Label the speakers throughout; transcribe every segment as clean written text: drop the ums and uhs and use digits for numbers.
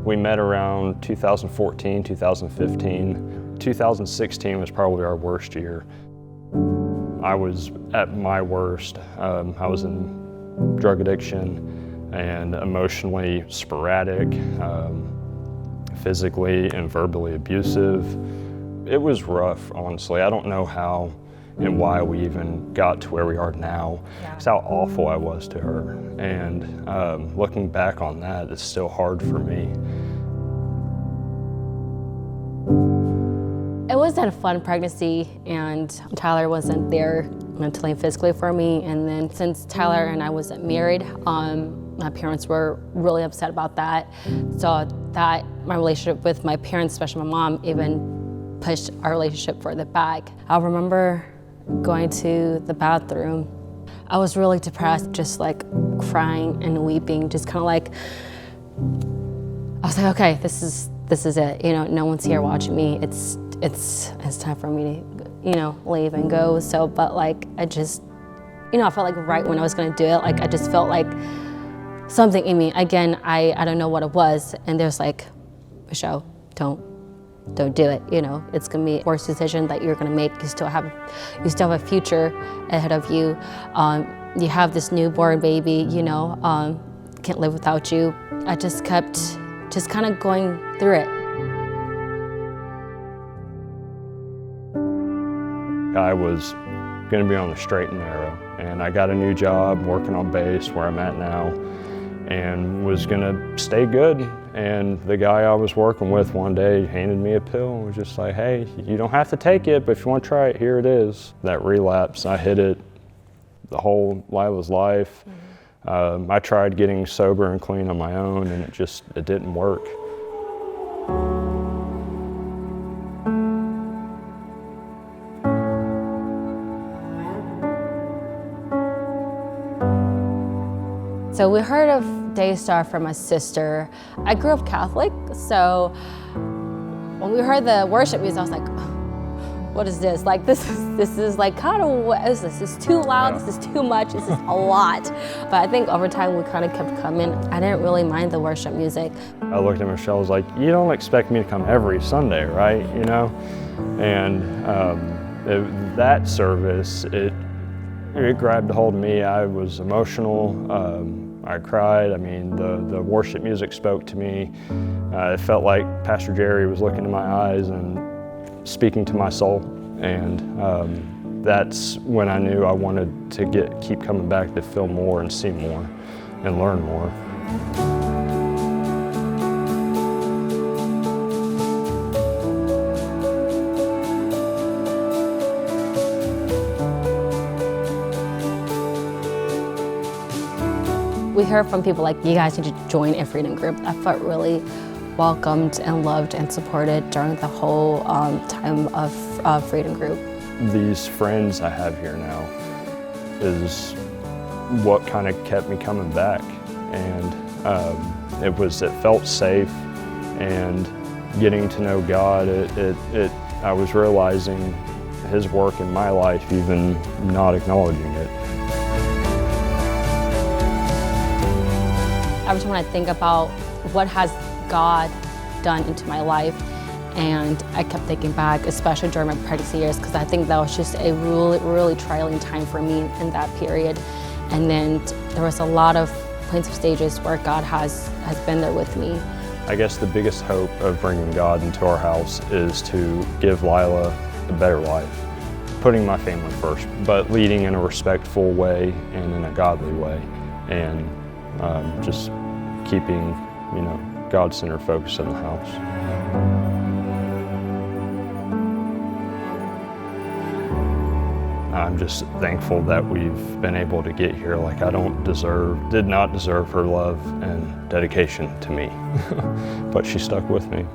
Speaker 1: We met around 2014, 2015. 2016 was probably our worst year. I was at my worst. I was in drug addiction and emotionally sporadic, physically and verbally abusive. It was rough, honestly. I don't know how and why we even got to where we are now. It's how awful I was to her. And looking back on that, it's still hard for me.
Speaker 2: It wasn't a fun pregnancy, and Tyler wasn't there mentally and physically for me. And then since Tyler and I wasn't married, my parents were really upset about that. So that my relationship with my parents, especially my mom, even pushed our relationship further back. I remember going to the bathroom. I was really depressed, just like crying and weeping, just kind of like, I was like, okay, this is it. You know, no one's here watching me. It's time for me to, you know, leave and go. So, but like, I just, you know, I felt like right when I was gonna do it, like I just felt like something in me. Again, I don't know what it was. And there's like, Michelle, don't do it. You know, it's gonna be a worst decision that you're gonna make. You still have a future ahead of you. You have this newborn baby, you know, can't live without you. I just kept just kind of going through it.
Speaker 1: I was going to be on the straight and narrow, and I got a new job working on bass where I'm at now, and was going to stay good. And the guy I was working with one day handed me a pill and was just like, hey, you don't have to take it, but if you want to try it, here it is. That relapse, I hit it the whole Lila's life. I tried getting sober and clean on my own, and it didn't work.
Speaker 2: So we heard of Daystar from my sister. I grew up Catholic, so when we heard the worship music, I was like, what is this? Like, this is like, kind of, what is this? This is too loud, This is too much, this is a lot. But I think over time we kind of kept coming. I didn't really mind the worship music.
Speaker 1: I looked at Michelle, I was like, you don't expect me to come every Sunday, right? You know? And that service, it grabbed a hold of me. I was emotional. I cried. I mean, the worship music spoke to me. It felt like Pastor Jerry was looking in my eyes and speaking to my soul. And that's when I knew I wanted to keep coming back to feel more and see more and learn more.
Speaker 2: We heard from people like, you guys need to join a freedom group. I felt really welcomed and loved and supported during the whole time of freedom group.
Speaker 1: These friends I have here now is what kind of kept me coming back. And it felt safe, and getting to know God, I was realizing His work in my life, even not acknowledging it.
Speaker 2: Every time when I think about what has God done into my life, and I kept thinking back, especially during my pregnancy years, because I think that was just a really, really trying time for me in that period. And then there was a lot of points of stages where God has been there with me.
Speaker 1: I guess the biggest hope of bringing God into our house is to give Lila a better life, putting my family first, but leading in a respectful way and in a godly way, and just keeping, you know, God-centered focus in the house. I'm just thankful that we've been able to get here. Like, did not deserve her love and dedication to me, but she stuck with me.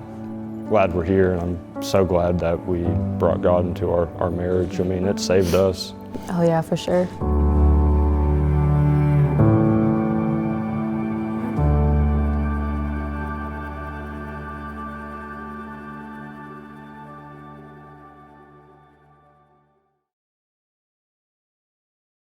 Speaker 1: Glad we're here, and I'm so glad that we brought God into our marriage. I mean, it saved us.
Speaker 2: Oh yeah, for sure.